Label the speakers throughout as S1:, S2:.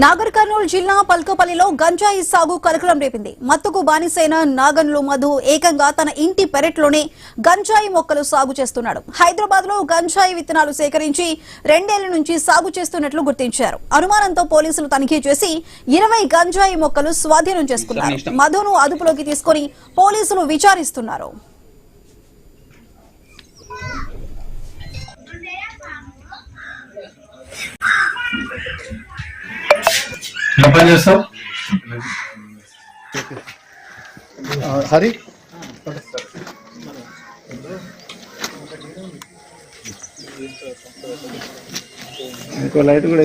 S1: నాగర్ కర్నూలు జిల్లా పల్కపల్లిలో గంజాయి సాగు కలకలం రేపింది. మత్తుకు బానిసైన నాగన్లు మధు ఏకంగా తన ఇంటి పెరట్లోనే గంజాయి మొక్కలు సాగు చేస్తున్నాడు. హైదరాబాద్ లో గంజాయి విత్తనాలు సేకరించి 2 ఏళ్ల నుంచి సాగు చేస్తున్నట్లు గుర్తించారు. అనుమానంతో పోలీసులు తనిఖీ చేసి 20 గంజాయి మొక్కలు స్వాధీనం చేసుకున్నారు. మధును అదుపులోకి తీసుకుని పోలీసులు విచారిస్తున్నారు.
S2: హరి ఇంకో లైట్ కూడా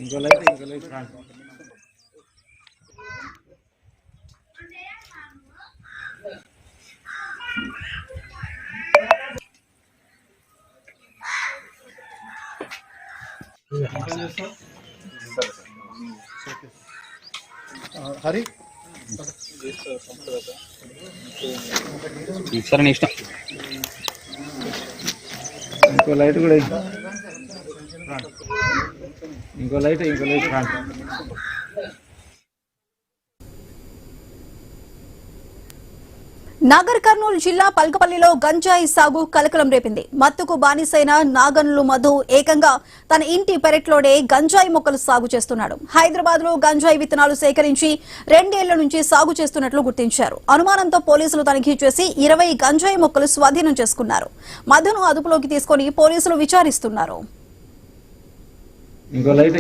S2: ఇంకో లైట్ హరి ఇంకో లైట్ కూడా ఇంకో లైట్
S1: నాగర్ కర్నూలు జిల్లా పల్కపల్లిలో గంజాయి సాగు కలకలం రేపింది. మత్తుకు బానిసైన నాగన్లు మధు ఏకంగా తన ఇంటి పెరట్లోనే గంజాయి మొక్కలు సాగు చేస్తున్నాడు. హైదరాబాద్ లో గంజాయి విత్తనాలు సేకరించి 2 ఏళ్ల నుంచి సాగు చేస్తున్నట్లు గుర్తించారు. అనుమానంతో పోలీసులు తనిఖీ చేసి 20 గంజాయి మొక్కలు స్వాధీనం చేసుకున్నారు. మధును అదుపులోకి తీసుకుని పోలీసులు విచారిస్తున్నారు.
S2: ఇంకో లైట్